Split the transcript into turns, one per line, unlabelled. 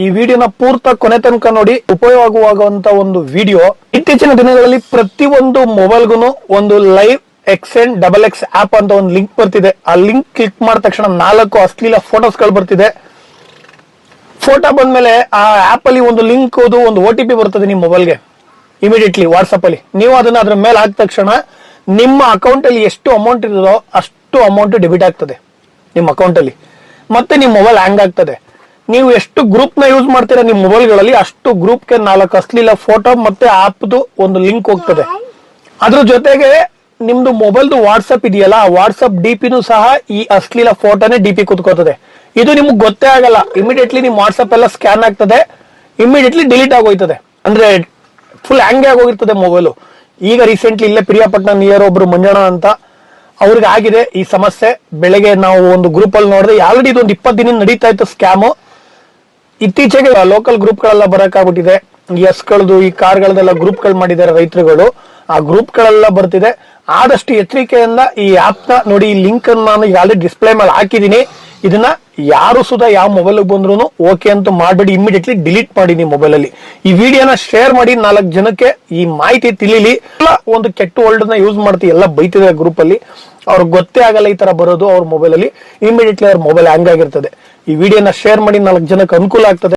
ಈ ವಿಡಿಯೋನ ಪೂರ್ತ ಕೊನೆ ತನಕ ನೋಡಿ ಉಪಯೋಗವಾಗುವಂತ ಒಂದು ವಿಡಿಯೋ. ಇತ್ತೀಚಿನ ದಿನಗಳಲ್ಲಿ ಪ್ರತಿಯೊಂದು ಮೊಬೈಲ್ಗೂ ಒಂದು ಲೈವ್ ಎಕ್ಸ್ಎನ್ XX ಆಪ್ ಅಂತ ಒಂದು ಲಿಂಕ್ ಬರ್ತಿದೆ. ಆ ಲಿಂಕ್ ಕ್ಲಿಕ್ ಮಾಡಿದ ತಕ್ಷಣ 4 ಅಶ್ಲೀಲ ಫೋಟೋಸ್ಗಳು ಬರ್ತಿದೆ. ಫೋಟೋ ಬಂದ್ಮೇಲೆ ಆ ಆಪ್ ಅಲ್ಲಿ ಒಂದು ಲಿಂಕ್ ಒಂದು OTP ಬರ್ತದೆ ನಿಮ್ಮ ಮೊಬೈಲ್ಗೆ ಇಮಿಡಿಯೇಟ್ಲಿ ವಾಟ್ಸ್ಆಪ್ ಅಲ್ಲಿ. ನೀವು ಅದನ್ನ ಅದ್ರ ಮೇಲೆ ಹಾಕಿದ ತಕ್ಷಣ ನಿಮ್ಮ ಅಕೌಂಟ್ ಅಲ್ಲಿ ಎಷ್ಟು ಅಮೌಂಟ್ ಇರೋದೋ ಅಷ್ಟು ಅಮೌಂಟ್ ಡೆಬಿಟ್ ಆಗ್ತದೆ ನಿಮ್ಮ ಅಕೌಂಟ್ ಅಲ್ಲಿ. ಮತ್ತೆ ನಿಮ್ಮ ಮೊಬೈಲ್ ಹ್ಯಾಂಗ್ ಆಗ್ತದೆ. ನೀವು ಎಷ್ಟು ಗ್ರೂಪ್ ನ ಯೂಸ್ ಮಾಡ್ತೀರಾ ನಿಮ್ಮ ಮೊಬೈಲ್ಗಳಲ್ಲಿ ಅಷ್ಟು ಗ್ರೂಪ್ಗೆ 4 ಅಶ್ಲೀಲ ಫೋಟೋ ಮತ್ತೆ ಆಪ್ದು ಒಂದು ಲಿಂಕ್ ಹೋಗ್ತದೆ. ಅದ್ರ ಜೊತೆಗೆ ನಿಮ್ದು ಮೊಬೈಲ್ದು ವಾಟ್ಸ್ಆಪ್ ಇದೆಯಲ್ಲ, ಆ ವಾಟ್ಸ್ಆಪ್ DPನೂ ಸಹ ಈ ಅಶ್ಲೀಲ ಫೋಟೋನೇ DP ಕುತ್ಕೋತದೆ. ಇದು ನಿಮ್ಗೆ ಗೊತ್ತೇ ಆಗಲ್ಲ. ಇಮಿಡಿಯೇಟ್ಲಿ ನಿಮ್ ವಾಟ್ಸ್ಆಪ್ ಎಲ್ಲ ಸ್ಕ್ಯಾನ್ ಆಗ್ತದೆ, ಇಮಿಡಿಯೇಟ್ಲಿ ಡಿಲೀಟ್ ಆಗೋಯ್ತದೆ. ಅಂದ್ರೆ ಫುಲ್ ಹ್ಯಾಂಗ್ ಆಗೋಗಿರ್ತದೆ ಮೊಬೈಲು. ಈಗ ರೀಸೆಂಟ್ಲಿ ಇಲ್ಲೇ ಪ್ರಿಯಾಪಟ್ಟಣ ನಿಯರ್ ಒಬ್ರು ಮಂಜಣ್ಣ ಅಂತ ಅವ್ರಿಗೆ ಆಗಿದೆ ಈ ಸಮಸ್ಯೆ. ಬೆಳಗ್ಗೆ ನಾವು ಒಂದು ಗ್ರೂಪ್ ಅಲ್ಲಿ ನೋಡಿದ್ರೆ ಆಲ್ರೆಡಿ ಇದೊಂದು 20 ದಿನ ನಡೀತಾ ಇತ್ತು ಸ್ಕ್ಯಾಮು. ಇತ್ತೀಚೆಗೆ ಲೋಕಲ್ ಗ್ರೂಪ್ ಗಳೆಲ್ಲ ಬರಕಾಗ್ಬಿಟ್ಟಿದೆ. ಈ ಎಸ್ಗಳದು ಈ ಕಾರ್ಗಳದೆಲ್ಲ ಗ್ರೂಪ್ ಗಳು ಮಾಡಿದ್ದಾರೆ ರೈತರುಗಳು. ಆ ಗ್ರೂಪ್ ಗಳೆಲ್ಲ ಬರ್ತಿದೆ. ಆದಷ್ಟು ಎಚ್ಚರಿಕೆಯಿಂದ ಈ ಆಪ್ ನ ನೋಡಿ. ಈ ಲಿಂಕ್ ಅನ್ನು ನಾನು ಈಗ ಆಲ್ರೆಡಿ ಡಿಸ್ಪ್ಲೇ ಮೇಲೆ ಹಾಕಿದೀನಿ. ಇದನ್ನ ಯಾರು ಸುಧಾ ಯಾವ ಮೊಬೈಲ್ ಬಂದ್ರು ಓಕೆ ಅಂತ ಮಾಡ್ಬೇಡಿ, ಇಮಿಡಿಯೇಟ್ಲಿ ಡಿಲೀಟ್ ಮಾಡಿ ನಿಮ್ಮ ಮೊಬೈಲ್ ಅಲ್ಲಿ. ಈ ವಿಡಿಯೋನ ಶೇರ್ ಮಾಡಿ 4 ಜನಕ್ಕೆ ಈ ಮಾಹಿತಿ ತಿಳಿಲಿ. ಒಂದು ಕೆಟ್ಟ ವರ್ಡ್ ನ ಯೂಸ್ ಮಾಡ್ತೀವಿ, ಎಲ್ಲ ಬೈತಿದೆ ಗ್ರೂಪ್ ಅಲ್ಲಿ. ಅವ್ರಿಗೆ ಗೊತ್ತೇ ಆಗಲ್ಲ ಈ ತರ ಬರೋದು ಅವ್ರ ಮೊಬೈಲ್ ಅಲ್ಲಿ. ಇಮಿಡಿಯೇಟ್ಲಿ ಅವ್ರ ಮೊಬೈಲ್ ಹ್ಯಾಂಗ್ ಆಗಿರ್ತದೆ. ಈ ವಿಡಿಯೋನ ಶೇರ್ ಮಾಡಿ 4 ಜನಕ್ಕೆ ಅನುಕೂಲ ಆಗ್ತದೆ.